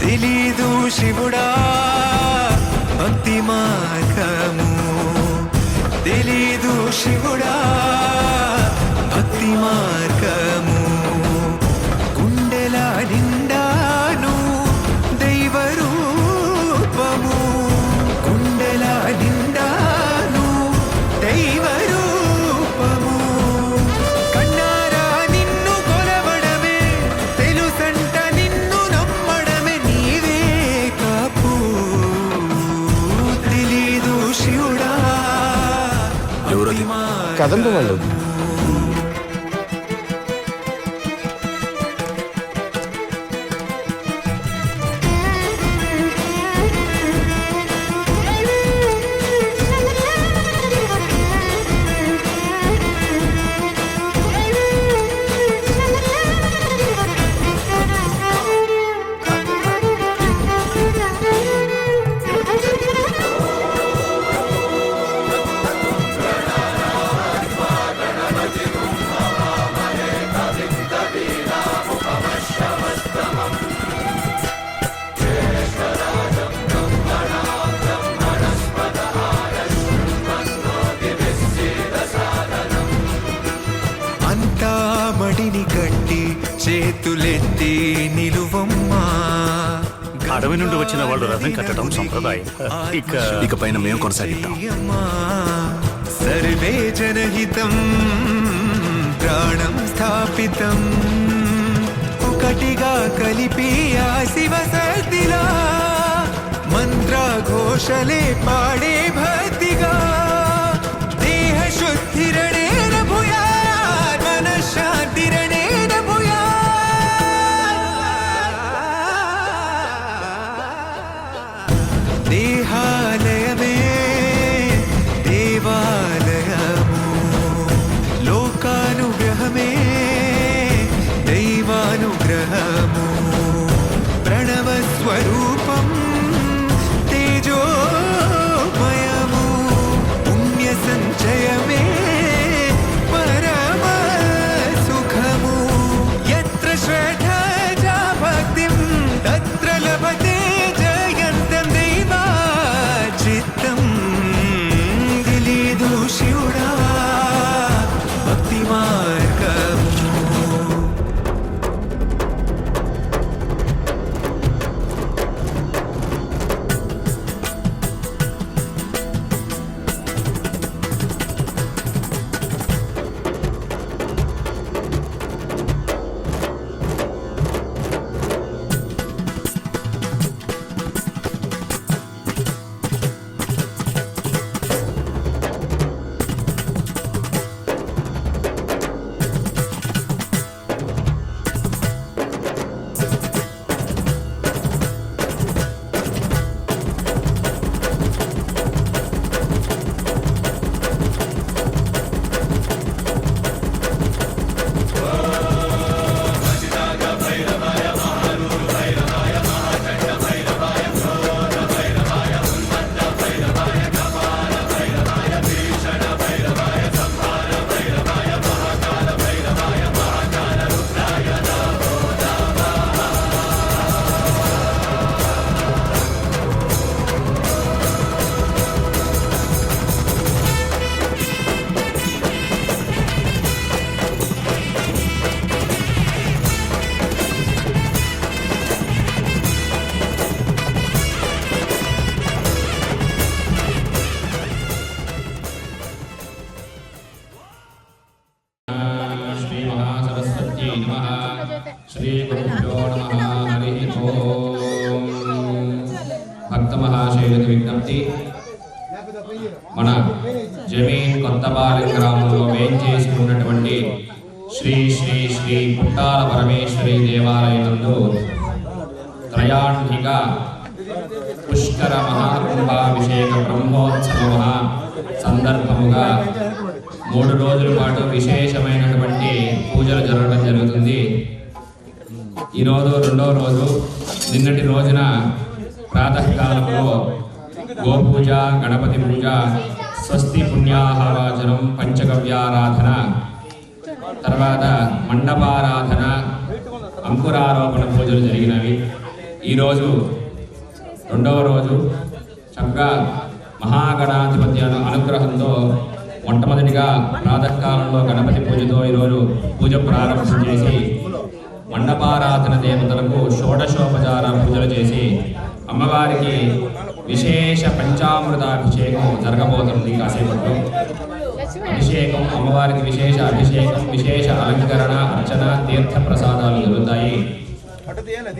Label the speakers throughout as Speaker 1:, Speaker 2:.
Speaker 1: తెలీదు శివుడా భక్తి మార్గము, తెలీదు శివుడా భక్తి మార్గము. గుండెల నిండాను దైవ రూపము, గుండెల నిండాను దైవ రూపము. కన్నారా నిన్ను కొలవడమే తెలుసంట, నిన్ను నమ్మడమే నీవే కాపు. తెలీదు శివుడా
Speaker 2: కదండి వాళ్ళు
Speaker 1: మడిని గట్టి చేతులెత్తి నిలువమ్మా.
Speaker 3: అడవి నుండి వచ్చిన వాళ్ళు రథం కట్టడం సంప్రదాయం. ఇక పైన మేము కొనసాగిద్దాం.
Speaker 1: సర్వే జనహితం ప్రాణం స్థాపితం, ఒకటిగా కలిపి ఆ శివ సత్తిలా మంత్ర ఘోషలే పాడే భక్తిగా. దేహ శుద్ధిరణే శాంతిరణేన భూయా. దేహాలయమే దేవాలయము, లోకానుగ్రహమే దైవానుగ్రహము. ప్రణవ స్వరూపం తేజోమయము, పుణ్య సంచయమే తత్ర లభతే జయంతం దైవా చిత్తం. తెలీదు శివుడా భక్తి మార్గము.
Speaker 4: భక్త మహాశైలకు విజ్ఞప్తి, మన జమీన్ కొత్తపాలెం గ్రామంలో వేంచేసి ఉన్నటువంటి శ్రీ శ్రీ శ్రీ పుట్టాల పరమేశ్వరి దేవాలయంలో త్రయాణిక పుష్కర మహాకుంభాభిషేక బ్రహ్మోత్సవ సందర్భముగా 3 రోజుల పాటు విశేషమైనటువంటి పూజలు జరగడం జరుగుతుంది. ఈరోజు 2వ రోజు. నిన్నటి రోజున ప్రాతకాలంలో గోపూజ, గణపతి పూజ, స్వస్తి పుణ్యాహవాచనం, పంచగవ్యారాధన, తర్వాత మండపారాధన, అంకురారోపణ పూజలు జరిగినవి. ఈరోజు రెండవ రోజు చక్కగా మహాగణాధిపతి అనుగ్రహంతో మొట్టమొదటిగా ప్రాతకాలంలో గణపతి పూజతో ఈరోజు పూజ ప్రారంభం చేసి మండపారాధన దేవతలకు షోడశోపచార పూజలు చేసి అమ్మవారికి విశేష పంచామృతాభిషేకం జరగబోతుంది కాసేపట్లో. అభిషేకం, అమ్మవారికి విశేష అభిషేకం, విశేష అలంకరణ, అర్చన, తీర్థ ప్రసాదాలు జరుగుతాయి.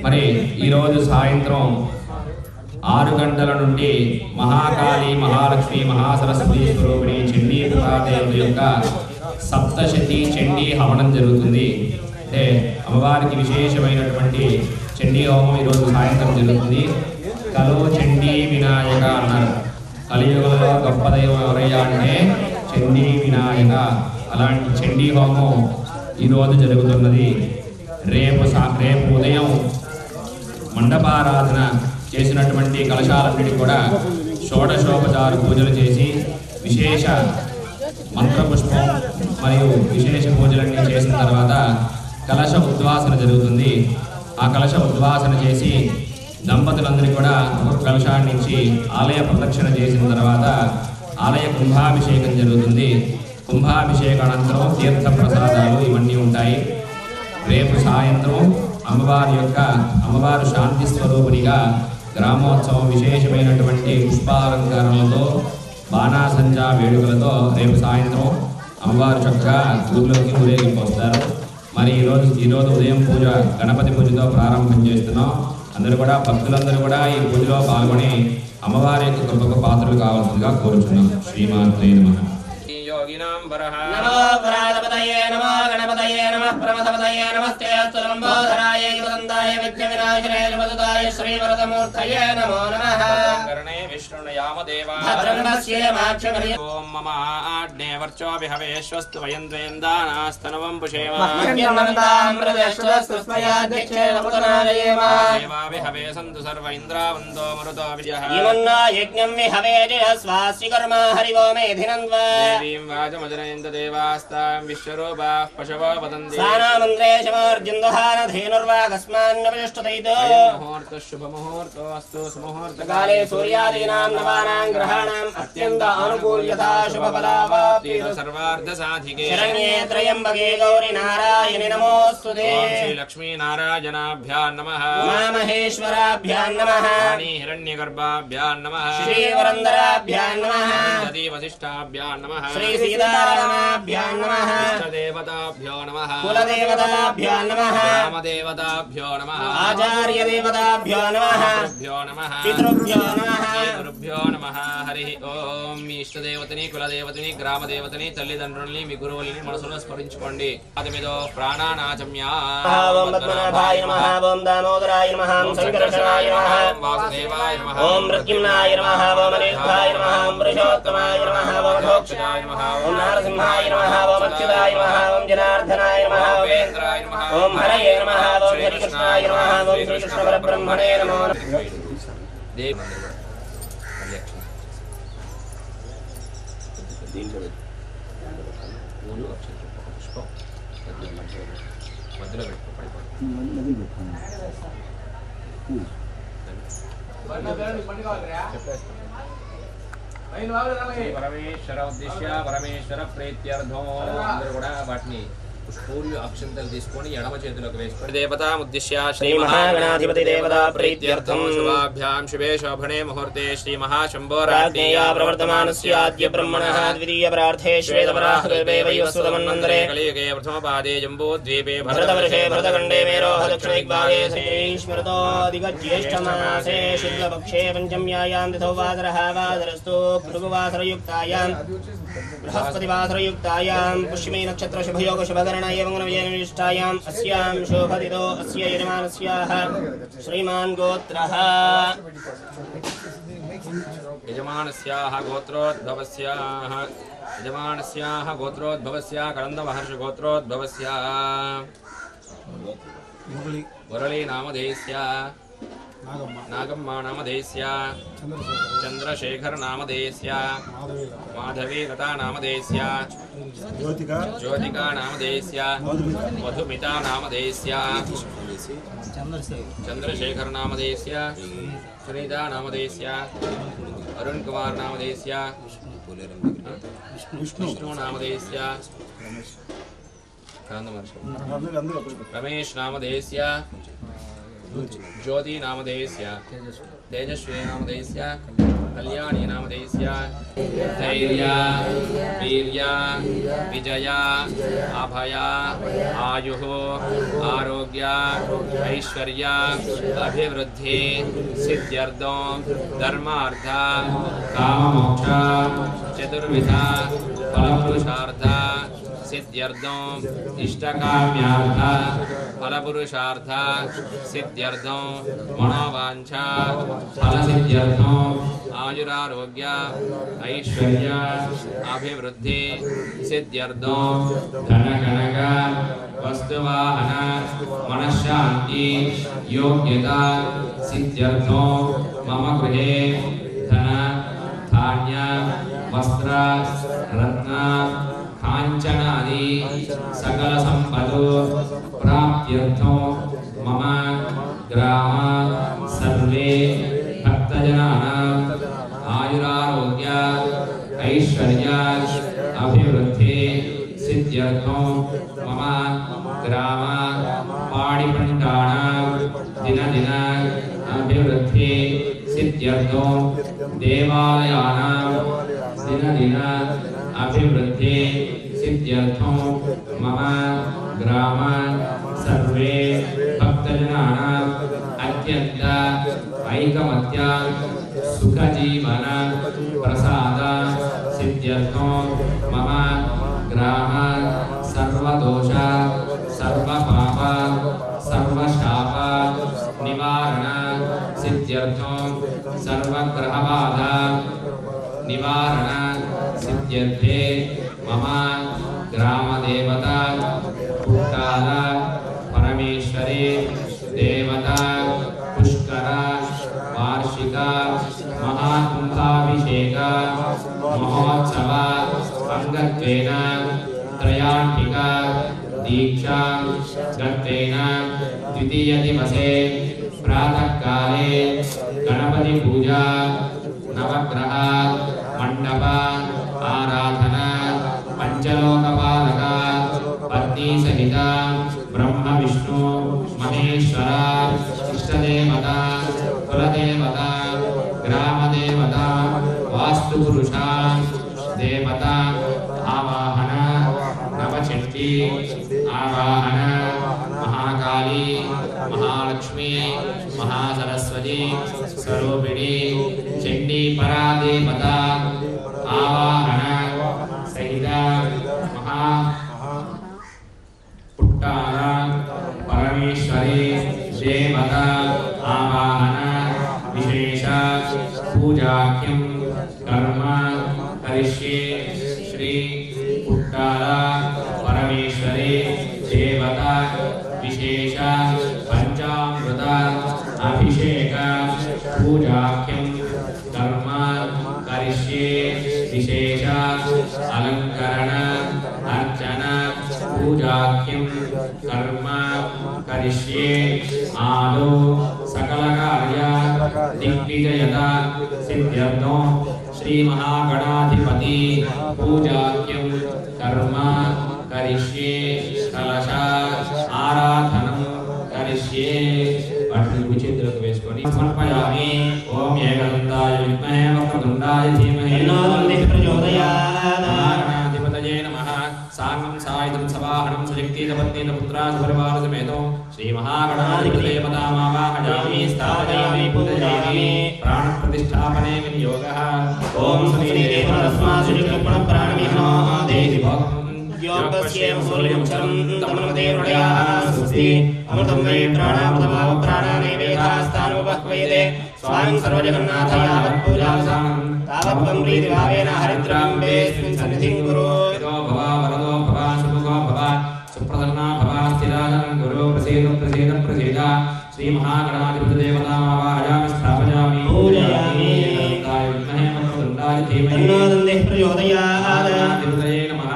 Speaker 4: మరి ఈరోజు సాయంత్రం 6 గంటల నుండి మహాకాళి, మహాలక్ష్మి, మహాసరస్వతి స్వరూపిణి చండీ పురాదేవి యొక్క సప్తశతి చండీ హవనం జరుగుతుంది. అంటే అమ్మవారికి విశేషమైనటువంటి చండీ హోమం ఈరోజు సాయంత్రం జరుగుతుంది. కలో చండీ వినాయక అన్నారు. కలియుగంలో గొప్ప దైవం ఎవరయ్యా అంటే చండీ వినాయక. అలాంటి చండీ హోమం ఈరోజు జరుగుతున్నది. రేపు ఉదయం మండపారాధన చేసినటువంటి కలశాలన్నిటి కూడా షోడశోపచార పూజలు చేసి విశేష మంత్రపుష్పం మరియు విశేష పూజలన్నీ చేసిన తర్వాత కలశ ఉద్వాసన జరుగుతుంది. ఆ కలశ ఉద్వాసన చేసి దంపతులందరూ కూడా ఒక కలశాన్ని నుంచి ఆలయ ప్రదక్షిణ చేసిన తర్వాత ఆలయ కుంభాభిషేకం జరుగుతుంది. కుంభాభిషేకానంతరం తీర్థ ప్రసాదాలు ఇవన్నీ ఉంటాయి. రేపు సాయంత్రం అమ్మవారు శాంతి స్వరూపిణిగా గ్రామోత్సవం విశేషమైనటువంటి పుష్పాలంకరణలతో బాణాసంచా వేడుకలతో రేపు సాయంత్రం అమ్మవారు చక్కగా ఊర్లోకి ఊరేగింపు వస్తారు. మరి ఈరోజు ఉదయం పూజ గణపతి పూజతో ప్రారంభం చేస్తున్నాం. అందరూ కూడా భక్తులందరూ కూడా ఈ పూజలో పాల్గొని అమ్మవారి యొక్క కృపకు పాత్రలు కావాల్సిందిగా కోరుచున్నాం. శ్రీమాత్రే నమః.
Speaker 2: నమో ప్రాణపతయే నమో గణపతయే నమః ప్రమథపతయే నమస్తే లంబోధరాయ యుగంధాయ విద్య వినాశనే జపదాయ శ్రీవరదమూర్తయే నమో నమః.
Speaker 4: కర్ణే విష్ణుయామదేవా
Speaker 2: భద్రంగస్యేమాక్షమరి
Speaker 4: ఓం మమ ఆజ్ఞే వర్చో విహవేశ్వస్తు వయం ద్వేందానాస్తనవం పుషేమ
Speaker 2: అమృతేశ్వరస్మయాధ్యక్షేణ పుతనాలయేమ
Speaker 4: దేవా విహవే సంతు సర్వ ఇంద్రావందో మరుతో విజయః
Speaker 2: ఇమన్నా యజ్ఞం విహవే స్వాస్య కర్మ హరివో మేధినంద్వా
Speaker 4: దేవీం వాచమజనయంత దేవాస్తాం విశ్వరూపాః పశవో వదంతి
Speaker 2: సానామంద్రేశమర్జుందహాన ధేనుర్వాగస్మాన్నపతిష్ఠతైతో
Speaker 4: ముహూర్త శుభముహూర్తోస్తు సుముహూర్తకాలే
Speaker 2: కాలే సూర్యాదీనాం నవానాం గ్రహాణాం అత్యంత అనుకూల్యతా శుభఫలావాప్తి
Speaker 4: సర్వార్థ సాధికే
Speaker 2: శరణ్యే త్రయంబకే గౌరి నారాయణి నమోస్తుతే
Speaker 4: ఓం శ్రీ లక్ష్మీ నారాయణాభ్యాం నమః
Speaker 2: ఉమామహేశ్వరాభ్యాం నమః
Speaker 4: వాణీ హిరణ్యగర్భాభ్యాం నమః
Speaker 2: శ్రీవరందరాభ్యాం నమః
Speaker 4: దదీ వశిష్ఠాభ్యాం నమః
Speaker 2: శ్రీ సీతారామాభ్యాం నమః
Speaker 4: ఇష్టదేవతాభ్యో నమః
Speaker 2: కులదేవతాభ్యాం నమః
Speaker 4: గ్రామదేవతాభ్యో నమః
Speaker 2: ఆచార్యదేవతాభ్యో నమః
Speaker 4: భ్యో నమః
Speaker 2: పితృభ్యో నమః
Speaker 4: గురుభ్యో నమః. హరి ఓం. మీ ఇష్టదేవతని, కులదేవతని, గ్రామదేవతని, తల్లిదండ్రుల్ని, మీ గురువుల్ని మనసులో స్మరించుకోండి. అదిమిదో ప్రాణానాచమ్యా.
Speaker 2: ఓం పద్మనాభాయ నమః ఓం దామోదరాయ నమః ఓం సంకర్షణాయ నమః
Speaker 4: వాసుదేవాయ నమః
Speaker 2: ఓం ప్రద్యుమ్నాయ నమః ఓం అనిరుద్ధాయ నమః ఓం పురుషోత్తమాయ నమః ఓం ఘోక్షాయ నమః ఓం నారసింహాయ నమః ఓం అచ్యుతాయ నమః ఓం జనార్దనాయ నమః
Speaker 4: ఉపేంద్రాయ నమః
Speaker 2: ఓం హరయే నమః ఓం శ్రీకృష్ణాయ నమః ఓం శ్రీకృష్ణ పరబ్రహ్మణే నమో
Speaker 4: దేవ్ మధ్యలో పరమేశ్వర ఉద్దేశ్య పరమేశ్వర ప్రీత్యర్థం. అందరూ కూడా వాటిని పుష్పూర్య అక్షంతలు తీసుకొని ఎడమ చేతిలోకి వేసుకొని దేవతా ఉద్దేశ్య శ్రీ
Speaker 2: మహాగణాధిపతి దేవతా
Speaker 4: ప్రీత్యర్థం శుభాభ్యాం శుభే శోభనే ముహూర్తే శ్రీ మహాశంభో
Speaker 2: రాజ్ఞేయ ప్రవర్తమానస్యాద్య బ్రహ్మణః ద్వితీయ ప్రార్థే శ్వేతపరాహకల్పే వైవస్వతమన్వంతరే
Speaker 4: కలియుగే ప్రథమ పాదే జంబూ ద్వీపే
Speaker 2: భరతవర్షే భరతఖండే మేరోః దక్షిణదిగ్భాగే శ్రీష్మృతోధికజ్యేష్ఠమాసే శుక్లపక్షే పంచమ్యాయాం తిథౌ వాసరః వాసరस्तु భృగువాసరయుక్తాయాం బృహస్పతివాసరయుక్తాయాం పుష్యమే నక్షత్ర శుభయోగ శుభకరణ एवं नवयनिष्ठायाम् अस्यां शोभदितो अस्य यजमानस्याः श्रीमान् गोत्रः
Speaker 4: यजमानस्याः गोत्रोद्भवस्याः कलन्दमहर्षि गोत्रोद्भवस्याः मुरली नामधेयस्याः नागम्मा नामधेयस्याः चंद्रशेखर नामधेयस्याः माधवी लता नामधेयस्याः ज्योतिका नामधेयस्याः मधुमिता नामधेयस्याः चंद्रशेखर नामधेयस्य सुनीता नामधेयस्य अरुण कुमार नामधेयस्य विष्णु नामधेयस्य रमेश नामधेयस्य ज्योति नामधेयस्य तेजस्वी नामधेयस्य कल्याणी नामधेयस्य धैर्य वीर्य विजय अभय आयुः आरोग्य ऐश्वर्य अभिवृद्धि सिद्ध्यर्थं धर्मार्थ काममोक्ष चतुर्विध फलपुरुषार्थ सिद्ध्यर्थं इष्टकाम्यार्थ फलपुरुषार्थ सिद्ध्यर्थं मनोवांछा फलसिद्ध्यर्थं आयुरारोग्य ऐश्वर्य अभिवृद्धि सिद्ध्यर्थं धनकनक वस्तुवाहन मनःशान्ति योग्यता सिद्ध्यर्थं मम गृहे धन धान्य वस्त्र रत्न कांचनादि सकल संपदो प्राप्त्यर्थं मम ग्राम सर्वे भक्तजनानां आयुरारोग्य ऐश्वर्य अभिवृद्धि सिद्ध्यर्थं मम ग्राम पाणिपण्डानां दिन अभिवृद्धि सिद्ध्यर्थं देवालयानां दिन अभिवृद्धि सिद्ध्यर्थं मम ग्राम सर्वे भक्तजनानां अत्यंत ऐकमत्य सुखजीवन प्रसाद सिद्ध्यर्थं मम ग्राम सर्वदोष सर्वपाप सर्वशाप निवारण सिद्ध्यर्थं सर्वग्रहबाधा निवारण सिद्ध्यर्थे मम ग्रामदेवता पुट्टाल परमेश्वरी देवता पुष्कर वार्षिक महाकुंभाभिषेक महोत्सव अंगत्वेन त्रयान्तिक दीक्षा गत्वेन द्वितीय दिवसे प्रातः काले गणपति पूजा नवग्रह मंडप आराधना पंचलोकपालक पत्नी सहित ब्रह्म विष्णु महेश्वर इष्टदेवता कुलदेवता ग्रामदेवता वास्तुपुरुषा देवता आवाहन नवचंडी आवाहन महाकाली महालक्ष्मी महासरस्वती स्वरूपिणी चंडी परादेवता आवाहन सहित महा पुट्टाल परमेश्वरी देवता आवाहन विशेष पूजाख्यं कर्म करिष्ये श्री पुट्टाल परमेश्वरी देवता विशेष पंचामृत अभिषेक पूजाख्यं कर्म करिष्ये विशेष अलंकरण अर्चन पूजाख्यं कर्म करिष्ये आदौ सकल कार्य दिग्विजयता सिद्ध्यर्थं श्री महागणाधिपति पूजाख्यं कर्म करिष्ये कलश आराधनं करिष्ये वाटिని విచిత్రకు వేసుకొని సమర్పయామి ఓం ఏకదంతాయ విద్మహే వక్రతుండాయ ధీమహి తన్నో ప్రచోదయాత్ గణాధిపతయే నమః సాంగం సాయుధం సవాహనం సుశక్తిదపత్నీన పుత్రాన్ పరివార సమేతం శ్రీ మహాగణాధిపతయే పదామావాహయామి స్థాపయామి పూజయామి ప్రాణ ప్రతిష్ఠాపనే వినియోగః ఓం శ్రీ దేవతస్మాత్ సుజుక్త ప్రాణమిహో దేవి భక్తం योगस्येव सूर्यमुचरं तमनमदेवृणयाः स्वस्ति अमृतं वै प्राणामृतमाव प्राणानेवेदास्तानुपह्वयते स्वामिं सर्वजगन्नाथाय पूजासां तावत्त्वं प्रीतिभावेन हरिद्राम्बेऽस्मिन् सन्निधिं कुरु यतो भव वरदो भव सुमुखो भव सुप्रसन्ना भव स्थिराजनं कुरु प्रसीद प्रसीद प्रसीद श्रीमहागणाधिपतिदेवतामावाहयामि स्थापयामि पूजयामि तन्नाय विद्महे वक्रतुण्डाय धीमहि तन्नो दन्तिः प्रचोदयात् नमः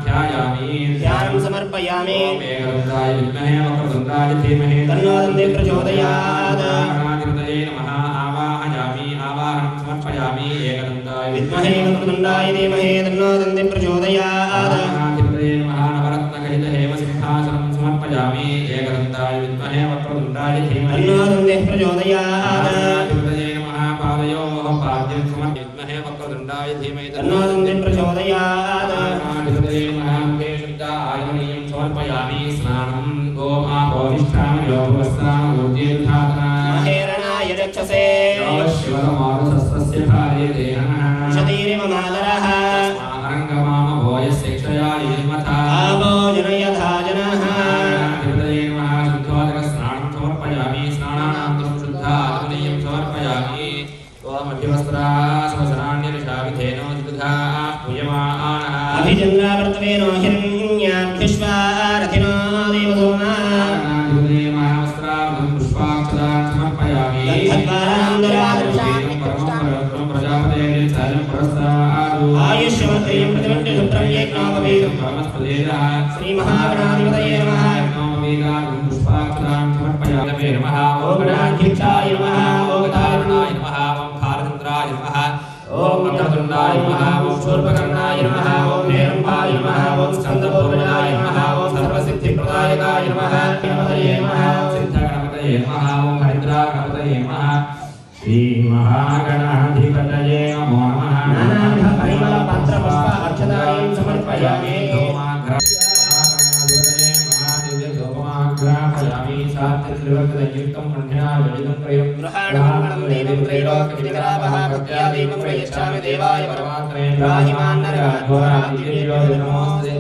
Speaker 4: ध्यायामि ध्यानं समर्पयामि ओम एकरुद्राय विद्महे वक्रतुण्डाय धीमहि
Speaker 2: तन्नोदन्ते प्रचोदयात्
Speaker 4: गणाधिपतये नमः आवाहयामि आवाहनं समर्पयामि एकदन्ताय
Speaker 2: विद्महे वक्रतुण्डाय धीमहि तन्नोदन्ते प्रचोदयात्
Speaker 4: गणाधिपतये नमः नवरत्नखचित हेमसिंहासनं समर्पयामि एकदन्ताय विद्महे वक्रतुण्डाय धीमहि
Speaker 2: तन्नोदन्ते प्रचोदयात्
Speaker 4: गणाधिपतये नमः पादयोः पाद्यं समर्पयामि विद्महे वक्रतुण्डाय धीमहि
Speaker 2: तन्नोदन्ते प्रचोदयात्
Speaker 4: गणाधिपतये नमः मुखे शुद्धायमनीयं समर्पयामि स्नानं गोमापोविष्ठामयोगस्नानोतीर्थाटना
Speaker 2: महेरणाय रक्षसे
Speaker 4: शिवतमारुतस्य भार्यते
Speaker 2: शतीरिव मातरः
Speaker 4: अरङ्गमामभोयशिक्षया निर्मथा
Speaker 2: आवो जनयथा जनः
Speaker 4: गणाधिपतये नमः शुद्धोदकस्नानं समर्पयामि स्नानानन्तरं शुद्धात्मनीयं समर्पयामि त्वमभिवस्त्राः स्वसनान्यनिशाविधेनोदिदुधा पूयमानः
Speaker 2: अभिचन्द्रावर्तवेनो हिरण्याभ्यश्वारथिनो देवसोमा
Speaker 4: गणाधिपतये नमः वस्त्राभं पुष्पाक्षदान् समर्पयामि प्रजापते चालं पुरस्तादु
Speaker 2: आयुष्यमत्रियं प्रतिमन्त्रि शुभ्रं यज्ञोपवीतं
Speaker 4: परमस्पदेजः
Speaker 2: श्रीमहागणाधिपतये नमः
Speaker 4: यज्ञोपवीतान् पुष्पाक्षदान् समर्पयामि नमः
Speaker 2: ॐ गणाध्यक्षाय नमः ॐ
Speaker 4: गतारुणाय नमः ॐ भारचन्द्राय नमः ॐ वक्रतुण्डाय नमः ॐ शूर्पकर्णाय नमः ॐ हेरम्बाय नमः ॐ स्कन्दपूर्वजाय नमः ॐ सर्वसिद्धिप्रदायकाय नमः गणपतये नमः सिद्धगणपतये नमः ॐ हरिद्रागणपतये नमः श्रीमहागणाधिपतये नमो नमः
Speaker 2: नानाविधपरिमलपत्रपुष्प अक्षतां समर्पयामि गृहाणमङ्गलं देवं त्रैलोक्यविधिकरापः भक्त्या देवं प्रयच्छामि देवाय परमात्मने राहिमान्नरगाद्वारादिव्योनमोऽस्ते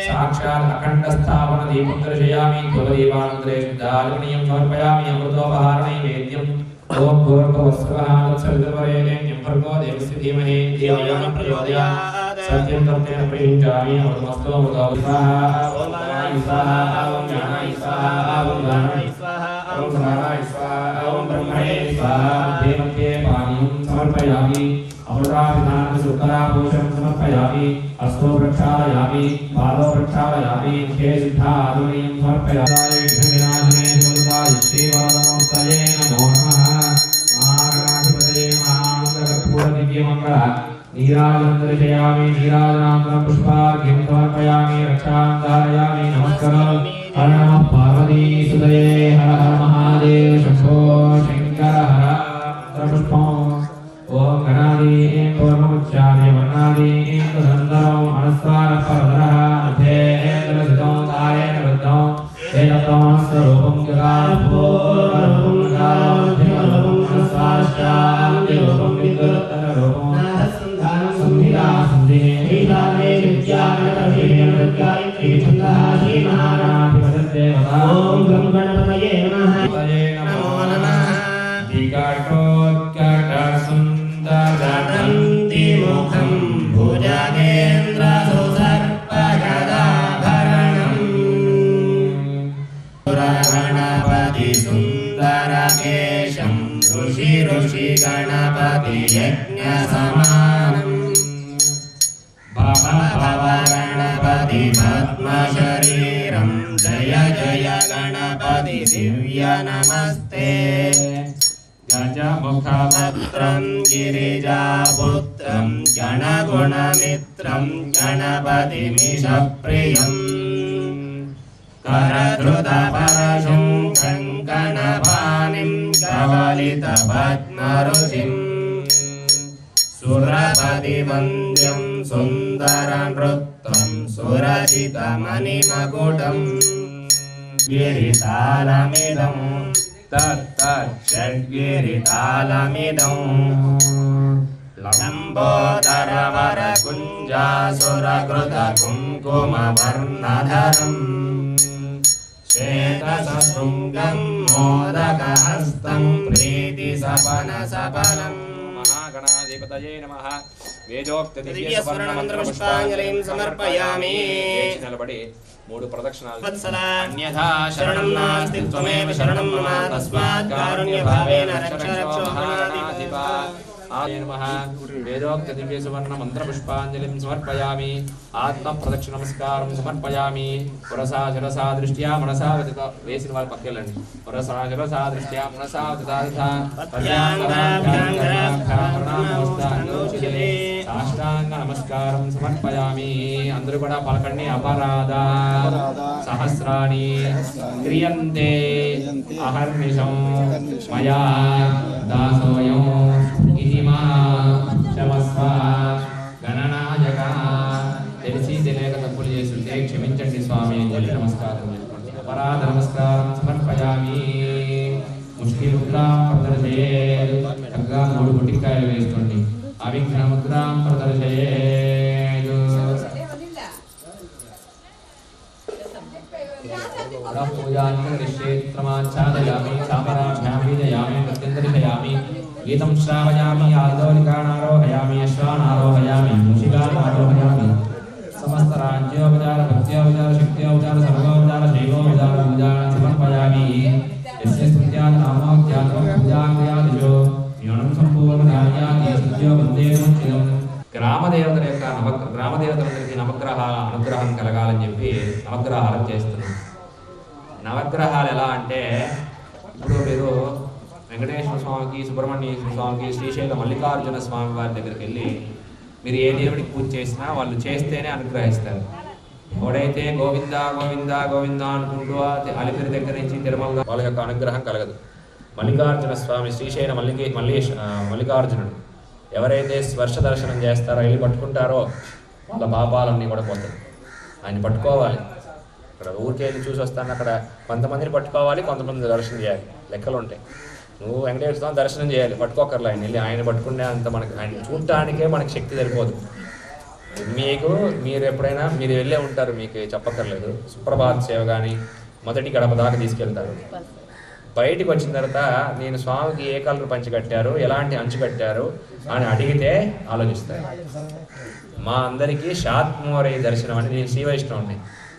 Speaker 4: साक्षात् अखण्डस्थापन दीपं दर्शयामि ध्रुवदीपानन्तरे शुद्धार्पणीयं समर्पयामि अमृतोपहारणै वेद्यम् ॐ भूर्भुवस्सुवः तत्सवितुर्वरेण्यं भर्गो देवस्य धीमहि धियो यो न प्रचोदयात् सत्यं तत्तेन प्रयुञ्जामि अमृतमस्तु अमृतो स्वाहा ॐ ज्ञानाय स्वाहा ॐ ज्ञानाय स्वाहा ॐ ज्ञानाय स्वाहा ॐ समानाय स्वाहा ॐ ब्रह्मणे स्वाहा मध्ये पानीयं समर्पयामि अमृताभिधानं शुक्लाभूषणं समर्पयामि अस्तो प्रक्षालयामि पादौ प्रक्षालयामि मुखे सिद्धात्मनीयं समर्पयामि विघ्नविनाशने सुमृताय श्रीवरदनमस्तये नमो नमः महागणाधिपतये नमः मङ्गलकर्पूरदिव्यमङ्गल नीराजनं दर्शयामि नीराजनान्तरं पुष्पार्घ्यं समर्पयामि रक्षां धारयामि नमस्करोमि हर नमः पार्वतीसुतये हर हर महादेव शम्भो शङ्कर हर पुष्पम् ॐ गणादीं पूर्णमुच्चार्य वर्णादीं तदन्तरम् अनुस्वारपरधरः मध्ये एतदसितं तारेण वृद्धं एतत्तमस्वरूपं जगापूर्वरूपं जगाध्यमरूपं अनुस्वारश्चान्तिरूपं विद्युत्तररूपं नाथसन्धानं संहिता संधिः ईशाने विद्यागणपतिर्गायत्री छन्दः श्रीमहागणाधिपतिर्देवता ॐ गं गणपतये नमः नमो नमः
Speaker 2: दन्ति मुखं भुजगेन्द्रसुसर्पगदाभरणम् सुरगणपतिसुन्दरकेशं ऋषिगणपतियज्ञसमानम् भव पद्मशरीरं जय जय गणपति दिव्य नमस्ते गजमुखवक्त्रं गिरिजापुत्रं गणगुणमित्रं गणपतिमिषप्रियम् करधृतपरशुं कङ्कणपाणिं कवलितपद्मऋषिम् सुरपतिवन्द्यं सुन्दरनृत्यं सुरचितमणिमकुटम् गिरितालमिदं तत्तच्छड्गिरितालमिदम् लम्बोदरवरकुञ्जासुरकृतकुङ्कुमवर्णधरम् श्वेतसशृङ्गं मोदकहस्तं प्रीतिसपनसपनम्
Speaker 4: महागणाधिपतये नमः
Speaker 2: दिव्यस्वर्णमन्त्रपुष्पाञ्जलिं समर्पयामि
Speaker 4: निलबడి 3 ప్రదక్షిణాలు
Speaker 2: वत्सला अन्यथा शरणं नास्ति त्वमेव शरणं मम तस्मात् कारुण्यभावेन रक्ष रक्षो महाधिपा
Speaker 4: आय नमः वेदोक्त दिव्य सुवर्ण मंत्र पुष्पांजलिं समर्पयामि आत्म प्रदक्षिण नमस्कारं समर्पयामि पुरसा शिरसा दृष्ट्या मनसा वदिता वेसिन वाल पक्केलंడి पुरसा शिरसा दृष्ट्या मनसा वदिता साष्टांग नमस्कारं समर्पयामि अंदरू కూడా పలకండి अपराध सहस्राणि क्रियन्ते अहर्निशं मया दासोऽयं इमा क्षमस्व गणनायक తెలిసి తెలియక తప్పులు చేస్తుంటే క్షమించండి స్వామి అని నమస్కారం చేసుకోండి అపరాధ నమస్కారం సమర్పయామి ముష్టి ముద్రాం ప్రదర్శయేత్ చక్కగా 3 గుట్టికాయలు వేసుకోండి అవిఘ్న ముద్రాం ప్రదర్శయేత్ पूजान्यक्षेत्रमाच्छादयामि चामराभ्यां बीजयामि नृत्यन्दर्शयामि गीतं श्रावयामि आदौलिकानारोहयामि अश्वानारोहयामि मूषिकानारोहयामि समस्त राज्योपचार भक्त्योपचार शक्त्योपचार सर्वोपचार शैवोपचार पूजान् समर्पयामि यस्य स्तुत्यात् नामोक्त्यात् पूजाङ्गयादिशो न्यूनं सम्पूर्णकार्याणि सत्यो वन्दे मुच्चिदम् గ్రామదేవతల యొక్క గ్రామదేవతలందరికీ నవగ్రహాల అనుగ్రహం కలగాలని చెప్పి నవగ్రహాలు చేస్తున్నాం. నవగ్రహాలు ఎలా అంటే ఇప్పుడు మీరు వెంకటేశ్వర స్వామికి సుబ్రహ్మణ్యేశ్వర స్వామికి శ్రీశైల మల్లికార్జున స్వామి వారి దగ్గరికి వెళ్ళి మీరు ఏ దేవుడికి పూజ చేసినా వాళ్ళు చేస్తేనే అనుగ్రహిస్తారు. ఎవడైతే గోవింద గోవింద గోవింద అనుకుంటూ అలిపిరి దగ్గర నుంచి తిరుమల వాళ్ళ యొక్క అనుగ్రహం కలగదు. మల్లికార్జున స్వామి శ్రీశైల మల్లికార్జునుడు ఎవరైతే స్పర్శ దర్శనం చేస్తారో వెళ్ళి పట్టుకుంటారో వాళ్ళ పాపాలన్నీ కూడా పోతాయి. ఆయన పట్టుకోవాలి. అక్కడ ఊరికే వెళ్ళి చూసి వస్తాను అక్కడ కొంతమందిని పట్టుకోవాలి, కొంతమంది దర్శనం చేయాలి, లెక్కలు ఉంటాయి. నువ్వు వెంకటేశ్వర స్వామి దర్శనం చేయాలి, పట్టుకోకర్లే ఆయన వెళ్ళి. ఆయన పట్టుకునే అంత మనకి ఆయన చూడటానికే మనకి శక్తి సరిపోదు. మీరు ఎప్పుడైనా మీరు వెళ్ళే ఉంటారు, మీకు చెప్పక్కర్లేదు. సుప్రభాత్ సేవ కానీ మొదటి గడప దాకా తీసుకెళ్తారు. బయటికి వచ్చిన తర్వాత నేను స్వామికి ఏ కలర్ పంచి కట్టారు, ఎలాంటి అంచు కట్టారు అని అడిగితే ఆలోచిస్తారు. మా అందరికీ శాత్మోరై దర్శనం అంటే నేను శ్రీ వైష్ణవుని,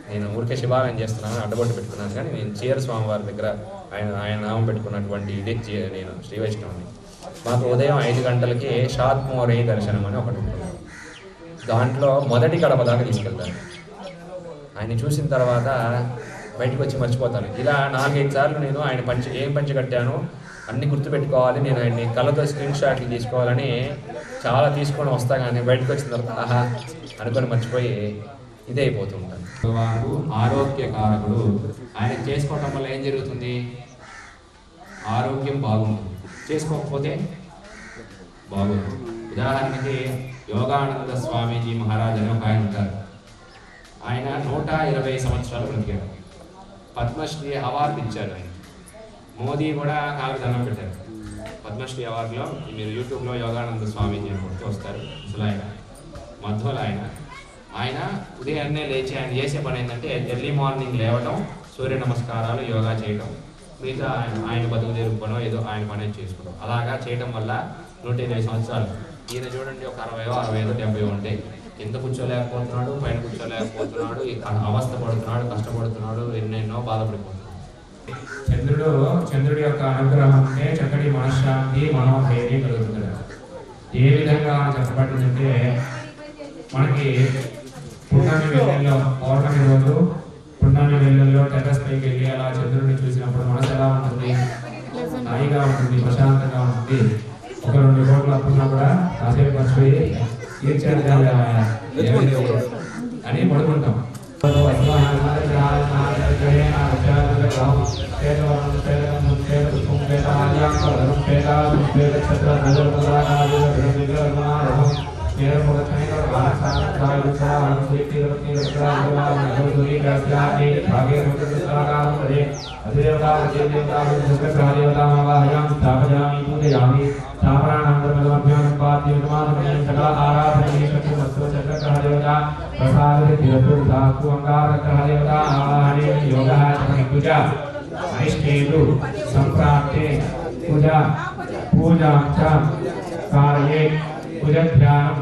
Speaker 4: నేను ఊరికే శివాలయం చేస్తున్నాను, అడ్డబొట్టు పెట్టుకున్నాను, కానీ నేను చీర స్వామి వారి దగ్గర ఆయన నామం పెట్టుకున్నటువంటి ఇదే నేను శ్రీ వైష్ణవుని. మాకు ఉదయం 5 గంటలకి శాత్మోరై దర్శనం అని ఒకటి ఉంటుంది. దాంట్లో మొదటి గడప దాకా తీసుకెళ్తాను. ఆయన చూసిన తర్వాత బయటకు వచ్చి మర్చిపోతాను. ఇలా 4-5 సార్లు నేను ఆయన ఏం పంచి కట్టాను అన్ని గుర్తుపెట్టుకోవాలి, నేను ఆయన్ని కళ్ళతో స్క్రీన్ షాట్లు తీసుకోవాలని చాలా తీసుకొని వస్తా, కానీ బయటకు వచ్చిన తర్వాత ఆహా అనుకొని మర్చిపోయి ఇదే అయిపోతూ ఉంటాను. వారు ఆరోగ్యకారకుడు. ఆయన చేసుకోవటం వల్ల ఏం జరుగుతుంది? ఆరోగ్యం బాగుంటుంది. చేసుకోకపోతే బాగుంటుంది. ఉదాహరణకి యోగానంద స్వామీజీ మహారాజ్ అని ఒక ఆయన ఉంటారు. ఆయన 120 సంవత్సరాలు బ్రతికారు. పద్మశ్రీ అవార్డు ఇచ్చారు ఆయన. మోదీ కూడా కాలు దండం పెట్టారు. పద్మశ్రీ అవార్డులో మీరు యూట్యూబ్లో యోగానంద స్వామీజీ అని కొడుతూ వస్తారు. అసలు ఆయన మధ్వలు ఆయన ఉదయాన్నే లేచి ఆయన చేసే పని ఏంటంటే ఎర్లీ మార్నింగ్ లేవడం, సూర్య నమస్కారాలు, యోగా చేయడం, మిగతా ఆయన బతుకు జరుపుకోవడం, ఏదో ఆయన పని చేసుకోవడం. అలాగా చేయడం వల్ల 120 సంవత్సరాలు. ఈయన చూడండి ఒక 60, 65, 70 ఉంటాయి. కింద కూర్చోలేకపోతున్నాడు, పైన కూర్చోలేకపోతున్నాడు, అవస్థ పడుతున్నాడు, కష్టపడుతున్నాడు, ఎన్నెన్నో బాధపడిపోతున్నాడు. చంద్రుడి యొక్క అనుగ్రహం ఉంటే చక్కటి మనశ్శాంతి, మనోధైర్యం కలుగుతుంది. ఏ విధంగా చెప్పబడిందంటే మనకి పున్నమి వెన్నెల్లో పౌర్ణమి రోజు పున్నమి వెన్నెల్లో టెర్రస్ పైకి వెళ్ళి అలా చంద్రుడిని చూసినప్పుడు మనసు ఎలా ఉంటుంది? హాయిగా ఉంటుంది, ప్రశాంతంగా ఉంటుంది. 1-2 కోట్ల అప్పున్నా కూడా కాసేపు మర్చిపోయి అని పడుకుంటాం. సంప్రాప్తే పూజా కార్యే పూజధ్యానం